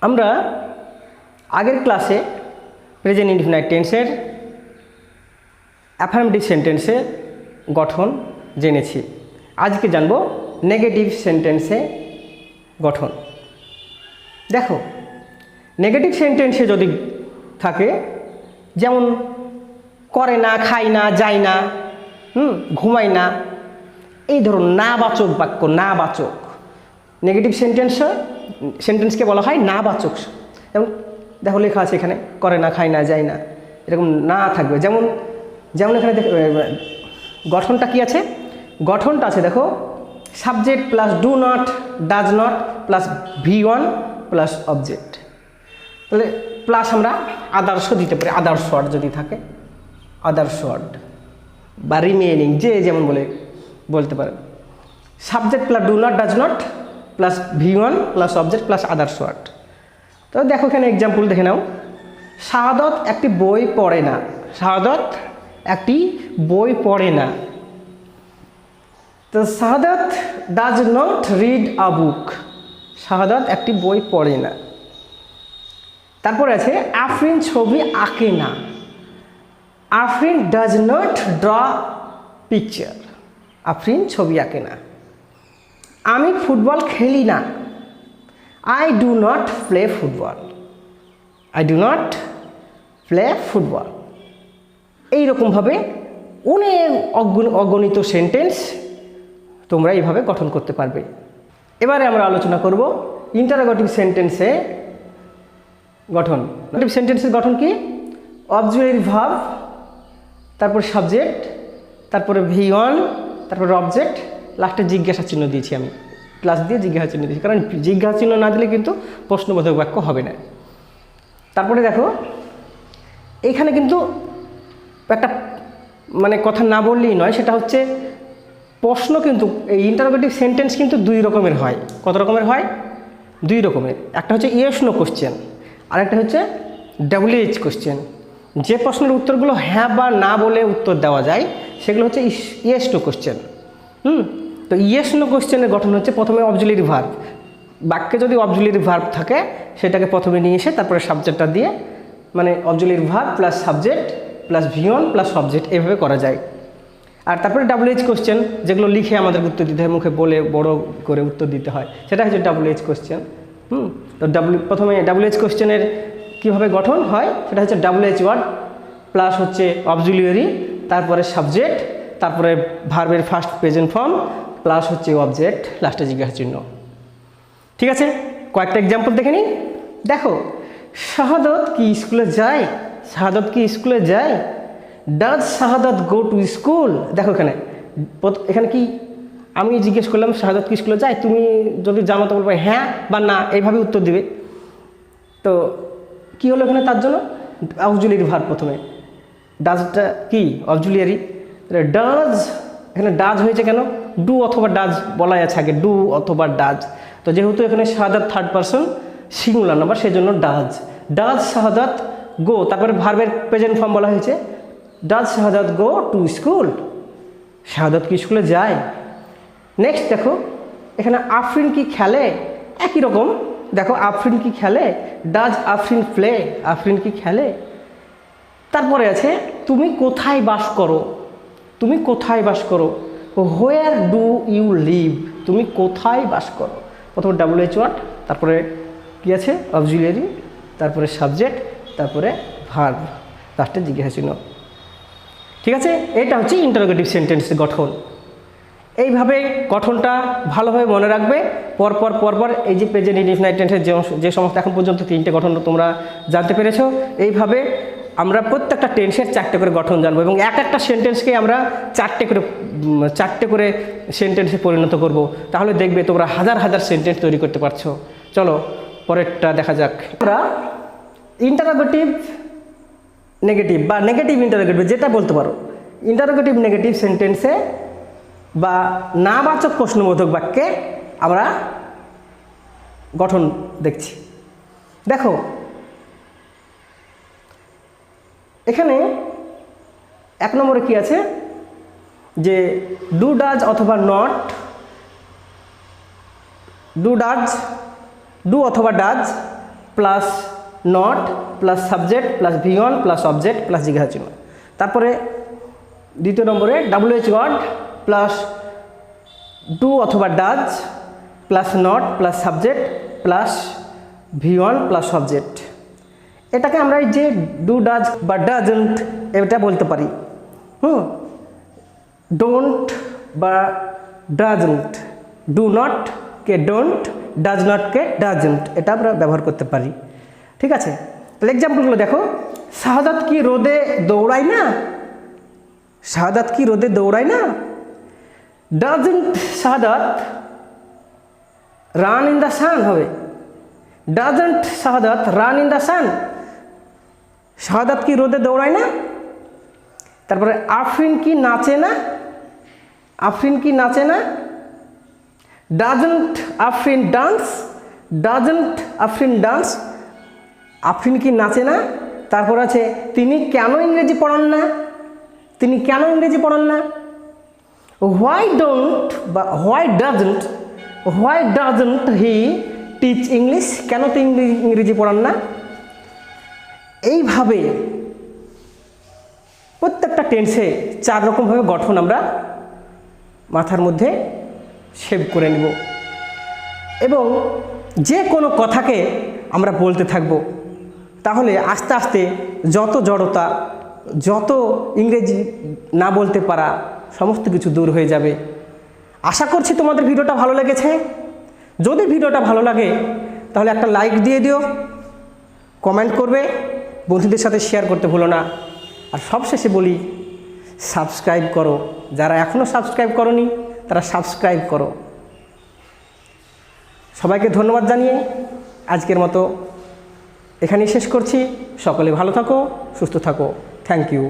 আমরা আগের ক্লাসে প্রেজেন্ট ইনডিফিনাইট টেন্সের অ্যাফার্মেটিভ সেন্টেন্সে গঠন জেনেছি। আজকে জানব নেগেটিভ সেন্টেন্সে গঠন। দেখো, নেগেটিভ সেন্টেন্সে যদি থাকে যেমন করে না, খাই না, যায় না, ঘুমাই না, এই ধরুন নাবাচক বাক্য, নাবাচক নেগেটিভ সেন্টেন্সকে বলা হয় নাবাচক। যেমন দেখো লেখা আছে এখানে করে না, খায় না, যায় না, এরকম না থাকবে। যেমন এখানে গঠনটা কি আছে? গঠনটা আছে দেখো, subject plus do not, does not plus V1 plus object. তাহলে প্লাস আমরা আদার্স দিতে পারি, আদার্স ওয়ার্ড যদি থাকে, আদার্স ওয়ার্ড বা রিমেইনিং, যে যেমন বলতে পারে। Subject plus do not, does not plus V1 plus object plus others word. তো দেখো এখানে এক্সাম্পল দেখে নাও। শাহাদত একটি বই পড়ে না। শাহাদত একটি বই পড়ে না। তো শাহাদত ডাজ নট রিড আ বুক। শাহাদত একটি বই পড়ে না। তারপরে আছে আফরিন ছবি আঁকে না। Afrin does not draw picture. Afrin ছবি আঁকে না। আমি ফুটবল খেলি না। I do not play football. I do not play football. এইরকমভাবে অনেক অগণিত সেন্টেন্স তোমরা এইভাবে গঠন করতে পারবে। এবারে আমরা আলোচনা করব ইন্টারোগেটিভ সেন্টেন্সে গঠন। ইন্টারোগেটিভ সেন্টেন্সের গঠন কি? অক্সিলারি ভার্ব, তারপর সাবজেক্ট, তারপরে V1, তারপরে অবজেক্ট, লাস্টে জিজ্ঞাসা চিহ্ন দিয়েছি আমি, প্লাস দিয়ে জিজ্ঞাসা চিহ্ন দিয়েছি, কারণ জিজ্ঞাসা চিহ্ন না দিলে কিন্তু প্রশ্নবোধক বাক্য হবে না। তারপরে দেখো এইখানে কিন্তু একটা কথা না বললেই নয়, সেটা হচ্ছে প্রশ্ন কিন্তু এই ইন্টারোগেটিভ সেন্টেন্স কিন্তু দুই রকমের হয়। কত রকমের হয়? দুই রকমের। একটা হচ্ছে ইয়েস নো কোশ্চেন, আর একটা হচ্ছে WH কোশ্চেন। যে প্রশ্নের উত্তরগুলো হ্যাঁ বা না বলে উত্তর দেওয়া যায় সেগুলো হচ্ছে ইয়েস নো কোশ্চেন। তো ইয়েস নো কোশ্চেনের গঠন হচ্ছে প্রথমে অক্সিলারি ভার্ব। বাক্যে যদি অক্সিলারি ভার্ব থাকে সেটাকে প্রথমে নিয়ে এসে তারপরে সাবজেক্টটা দিয়ে, auxiliary verb plus subject plus V1 plus object, এইভাবে করা যায়। আর তারপরে WH কোশ্চেন, যেগুলো লিখে আমাদের উত্তর দিতে হয়, মুখে বলে বড় করে উত্তর দিতে হয়, সেটা হচ্ছে WH কোশ্চেন। তো প্রথমে WH কোশ্চেনের কীভাবে গঠন হয় সেটা হচ্ছে WH ওয়ার্ড প্লাস হচ্ছে অক্সিলারি, তারপরে সাবজেক্ট, তারপরে ভার্বের ফার্স্ট প্রেজেন্ট ফর্ম প্লাস হচ্ছে অবজেক্ট, লাস্টে জিজ্ঞাসা চিহ্ন। ঠিক আছে, কয়েকটা এক্সাম্পল দেখে নিই। দেখো, শাহাদত কি স্কুলে যায়? শাহাদত কি স্কুলে যায়? Does Shahadat go to school? দেখো এখানে কি আমি জিজ্ঞেস করলাম শাহাদত কি স্কুলে যায়, তুমি যদি জানো তো বলবে হ্যাঁ বা না, এইভাবে উত্তর দিবে। তো কি হলো এখানে? তার জন্য অক্সিলারি ভার্ব প্রথমে। ডাজটা কি? অক্সিলারি। ডাজ, এখানে ডাজ হয়েছে কেন? ডু অথবা ডাজ বলাই আছে আগে, ডু অথবা ডাজ। তো যেহেতু এখানে শাহাদাত থার্ড পারসন সিঙ্গুলার নাম্বার, সেই জন্য ডাজ। ডাজ শাহাদাত গো, তারপরে ভার্বের প্রেজেন্ট ফর্ম বলা হয়েছে। Does Shahadat go to school? Shahadat কি স্কুলে যায়? নেক্সট দেখো, এখানে আফরিন কি খেলে? একই রকম। দেখো, আফরিন কি খেলে? Does Afrin play? আফরিন কি খেলে? তারপরে আছে তুমি কোথায় বাস করো? তুমি কোথায় বাস করো? Where do you live? তুমি কোথায় বাস করো? প্রথমে WH ওয়ার্ড, তারপরে কি আছে? অক্সিলারি, তারপরে সাবজেক্ট, তারপরে ভার্ব, লাস্টে জিজ্ঞাসা চিহ্ন। ঠিক আছে, এটা হচ্ছে ইন্টারোগেটিভ সেন্টেন্সের গঠন। এইভাবে গঠনটা ভালোভাবে মনে রাখবে। পরপর এই যে প্রেজেন্ট ইনডিফিনাইট টেন্সের যে সমস্ত এখন পর্যন্ত 3টে গঠন তোমরা জানতে পেরেছো, এইভাবে আমরা প্রত্যেকটা টেন্সের 4টে করে গঠন জানবো এবং একটা সেন্টেন্সকে আমরা 4টে করে সেন্টেন্সে পরিণত করব। তাহলে দেখবে তোমরা হাজার হাজার সেন্টেন্স তৈরি করতে পারছো। চলো পরেরটা দেখা যাক। আমরা ইন্টারোগেটিভ নেগেটিভ বা নেগেটিভ ইন্টারোগেটিভ যেটা বলতে পারো, ইন্টারোগেটিভ নেগেটিভ সেন্টেন্সে বা নাবাচক প্রশ্নবোধক বাক্যে আমরা গঠন দেখছি। দেখো এখানে 1 নম্বরে কি আছে, যে ডু ডাজ অথবা নট, ডু অথবা does plus not plus subject plus V1 plus object plus জিজ্ঞাসা চিহ্ন। তারপরে দ্বিতীয় নম্বরে WH ওয়ার্ড প্লাস ডু অথবা does plus not plus subject plus V1 plus object. এটাকে আমরা এই যে ডু ডাজ বা ডাজন্ট এটা বলতে পারি। ডোন্ট বা doesn't, do not K don't, does not K doesn't, এটা আমরা ব্যবহার করতে পারি। ঠিক আছে, তাহলে এক্সাম্পলগুলো দেখো। শাহাদাত কি রোদে দৌড়ায় না? শাহাদাত কি রোদে দৌড়ায় না? Doesn't Shahadat run in the sun হবে। Doesn't Shahadat run in the sun. Shahadat কি রোদে দৌড়ায় না? তারপরে আফরিন কি নাচে না? আফরিন কি নাচে না? Doesn't Afrin dance? Doesn't Afrin dance. Afrin কি নাচে না? তারপর আছে তিনি কেন ইংরেজি পড়ান না? তিনি কেন ইংরেজি পড়ান না? হোয়াই ডোন্ট বা why doesn't he teach English? কেন তিনি ইংরেজি পড়ান না? এইভাবে প্রত্যেকটা টেন্সে 4 রকমভাবে গঠন আমরা মাথার মধ্যে সেভ করে নেব এবং যে কোনো কথাকে আমরা বলতে থাকব। তাহলে আস্তে আস্তে যত জড়তা, যত ইংরেজি না বলতে পারা সমস্ত কিছু দূর হয়ে যাবে। আশা করছি তোমাদের ভিডিওটা ভালো লেগেছে। যদি ভিডিওটা ভালো লাগে তাহলে একটা লাইক দিয়ে দিও, কমেন্ট করবে, বন্ধুদের সাথে শেয়ার করতে ভুলো না। আর সবশেষে বলি, সাবস্ক্রাইব করো। যারা এখনও সাবস্ক্রাইব করোনি তারা সাবস্ক্রাইব করো। সবাইকে ধন্যবাদ জানিয়ে আজকের মতো এখানেই শেষ করছি। সকলে ভালো থাকো, সুস্থ থাকো। Thank you.